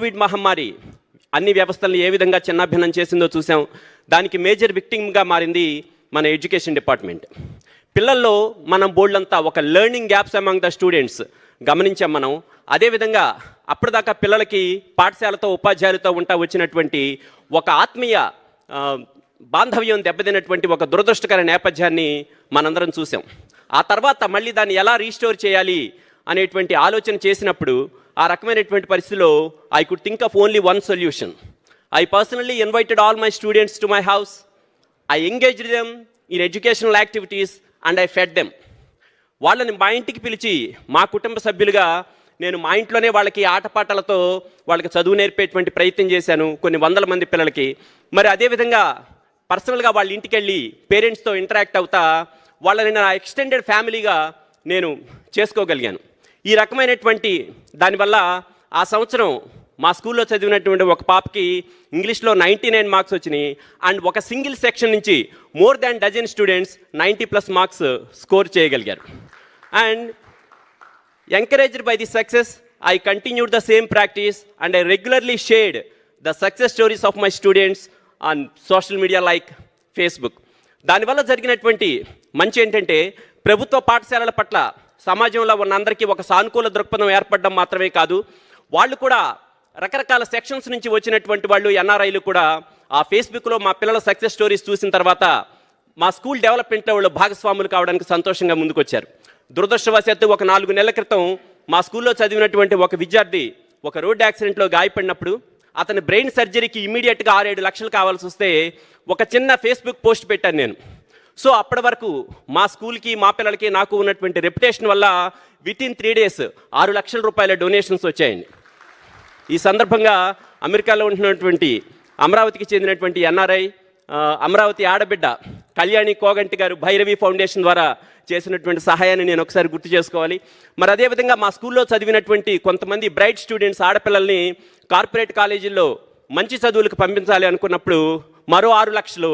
Covid మహమ్మారి అన్ని వ్యవస్థలను ఏ విధంగా చిన్నాభిన్నం చేసిందో చూసాం. దానికి మేజర్ విక్టిమ్గా మారింది మన ఎడ్యుకేషన్ డిపార్ట్మెంట్. పిల్లల్లో మనం బోర్డులంతా ఒక learning gaps among the students గమనించాం మనం. అదేవిధంగా అప్పటిదాకా పిల్లలకి పాఠశాలతో ఉపాధ్యాయులతో వచ్చినటువంటి ఒక ఆత్మీయ బాంధవ్యం దెబ్బతిన్నటువంటి ఒక దురదృష్టకర నేపథ్యాన్ని మనందరం చూసాం. ఆ తర్వాత మళ్ళీ దాన్ని ఎలా రీస్టోర్ చేయాలి అనేటువంటి ఆలోచన చేసినప్పుడు ఆ రకమైనటువంటి పరిస్థితిలో I could think of only one solution. I personally invited all my students to my house. I engaged them in educational activities and I fed them. వాళ్ళని మా ఇంటికి పిలిచి మా కుటుంబ సభ్యులుగా నేను మా ఇంట్లోనే వాళ్ళకి ఆటపాటలతో వాళ్ళకి చదువు నేర్పేటువంటి ప్రయత్నం చేశాను కొన్ని వందల మంది పిల్లలకి. మరి అదేవిధంగా పర్సనల్గా వాళ్ళ ఇంటికి వెళ్ళి పేరెంట్స్తో ఇంటరాక్ట్ అవుతా వాళ్ళని నా ఎక్స్టెండెడ్ ఫ్యామిలీగా నేను చేసుకోగలిగాను. ఈ రకమైనటువంటి దానివల్ల ఆ సంవత్సరం మా స్కూల్లో చదివినటువంటి ఒక పాపకి ఇంగ్లీష్లో 99 మార్క్స్ వచ్చినాయి. అండ్ ఒక సింగిల్ సెక్షన్ నుంచి more than dozen students 90+ marks score చేయగలిగారు. And encouraged by the success, I continued the same practice and I regularly shared the success stories of my students on social media like Facebook. దానివల్ల జరిగినటువంటి మంచి ఏంటంటే ప్రభుత్వ పాఠశాలల పట్ల సమాజంలో ఉన్న అందరికీ ఒక సానుకూల దృక్పథం ఏర్పడడం మాత్రమే కాదు, వాళ్ళు కూడా రకరకాల సెక్షన్స్ నుంచి వచ్చినటువంటి వాళ్ళు ఎన్ఆర్ఐలు కూడా ఆ ఫేస్బుక్లో మా పిల్లల సక్సెస్ స్టోరీస్ చూసిన తర్వాత మా స్కూల్ డెవలప్మెంట్లో వాళ్ళు భాగస్వాములు కావడానికి సంతోషంగా ముందుకొచ్చారు. దురదృష్టవశాత్తు ఒక 4 నెలల క్రితం మా స్కూల్లో చదివినటువంటి ఒక విద్యార్థి ఒక రోడ్ యాక్సిడెంట్లో గాయపడినప్పుడు అతని బ్రెయిన్ సర్జరీకి ఇమీడియట్గా 6-7 లక్షలు కావాల్సి వస్తే ఒక చిన్న ఫేస్బుక్ పోస్ట్ పెట్టాను నేను. సో అప్పటి వరకు మా స్కూల్కి మా పిల్లలకి నాకు ఉన్నటువంటి రెప్యుటేషన్ వల్ల వితిన్ 3 days 6 లక్షల రూపాయల డొనేషన్స్ వచ్చాయండి. ఈ సందర్భంగా అమెరికాలో ఉంటున్నటువంటి అమరావతికి చెందినటువంటి ఎన్ఆర్ఐ అమరావతి ఆడబిడ్డ కళ్యాణి కోగంటి గారు భైరవి ఫౌండేషన్ ద్వారా చేసినటువంటి సహాయాన్ని నేను ఒకసారి గుర్తు చేసుకోవాలి. మరి అదేవిధంగా మా స్కూల్లో చదివినటువంటి కొంతమంది బ్రైట్ స్టూడెంట్స్ ఆడపిల్లల్ని కార్పొరేట్ కాలేజీల్లో మంచి చదువులకు పంపించాలి అనుకున్నప్పుడు మరో 6 లక్షలు,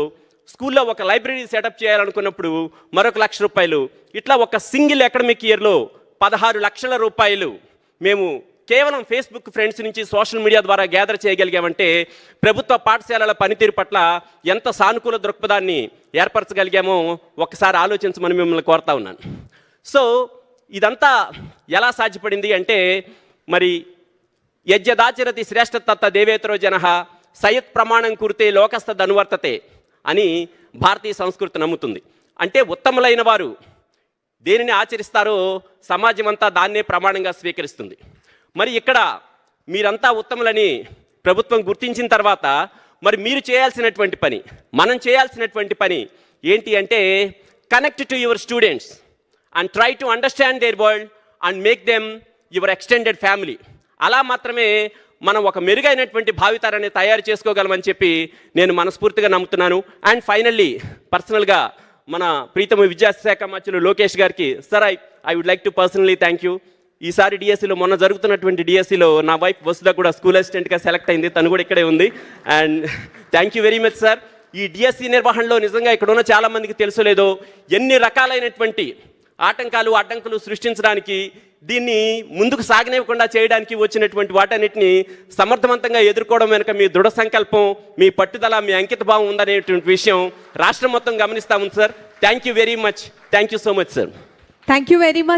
స్కూల్లో ఒక లైబ్రరీ సెటప్ చేయాలనుకున్నప్పుడు మరొక 1 లక్ష రూపాయలు, ఇట్లా ఒక సింగిల్ అకాడమిక్ ఇయర్లో 16 లక్షల రూపాయలు మేము కేవలం ఫేస్బుక్ ఫ్రెండ్స్ నుంచి సోషల్ మీడియా ద్వారా గ్యాదర్ చేయగలిగామంటే ప్రభుత్వ పాఠశాలల పనితీరు పట్ల ఎంత సానుకూల దృక్పథాన్ని ఏర్పరచగలిగామో ఒకసారి ఆలోచించమని మిమ్మల్ని కోరుతా ఉన్నాను. సో ఇదంతా ఎలా సాధ్యపడింది అంటే మరి యజ్ఞదాచరతి శ్రేష్ఠతత్త దేవేతరో జనః సయత్ ప్రమాణం కురితే లోకస్థ ధనువర్తతే అని భారతీయ సంస్కృతి నమ్ముతుంది. అంటే ఉత్తములైన వారు దేనిని ఆచరిస్తారో సమాజం అంతా దాన్నే ప్రమాణంగా స్వీకరిస్తుంది. మరి ఇక్కడ మీరంతా ఉత్తములని ప్రభుత్వం గుర్తించిన తర్వాత మరి మీరు చేయాల్సినటువంటి పని, మనం చేయాల్సినటువంటి పని ఏంటి అంటే connect to your students and try to understand their world and make them your extended family. అలా మాత్రమే మనం ఒక మెరుగైనటువంటి భావితరాన్ని తయారు చేసుకోగలమని చెప్పి నేను మనస్ఫూర్తిగా నమ్ముతున్నాను. అండ్ ఫైనల్లీ పర్సనల్గా మన ప్రీతమ విద్యాశాఖ మంత్రులు లోకేష్ గారికి sir I would like to personally thank you. ఈసారి డిఎస్సిలో మొన్న జరుగుతున్నటువంటి డిఎస్సిలో నా వైఫ్ వసుధ కూడా స్కూల్ అసిస్టెంట్గా సెలెక్ట్ అయింది, తను కూడా ఇక్కడే ఉంది. And thank you very much sir. ఈ డిఎస్సి నిర్వహణలో నిజంగా ఇక్కడ ఉన్న చాలామందికి తెలుసలేదో ఎన్ని రకాలైనటువంటి ఆటంకాలు అడ్డంకులు సృష్టించడానికి, దీన్ని ముందుకు సాగనివ్వకుండా చేయడానికి వచ్చినటువంటి వాటన్నిటిని సమర్థవంతంగా ఎదుర్కోవడం వెనుక మీ దృఢ సంకల్పం, మీ పట్టుదల, మీ అంకిత భావం ఉందనేటువంటి విషయం రాష్ట్రం మొత్తం గమనిస్తా ఉంది sir. Thank you very much. Thank you so much sir. Thank you very much.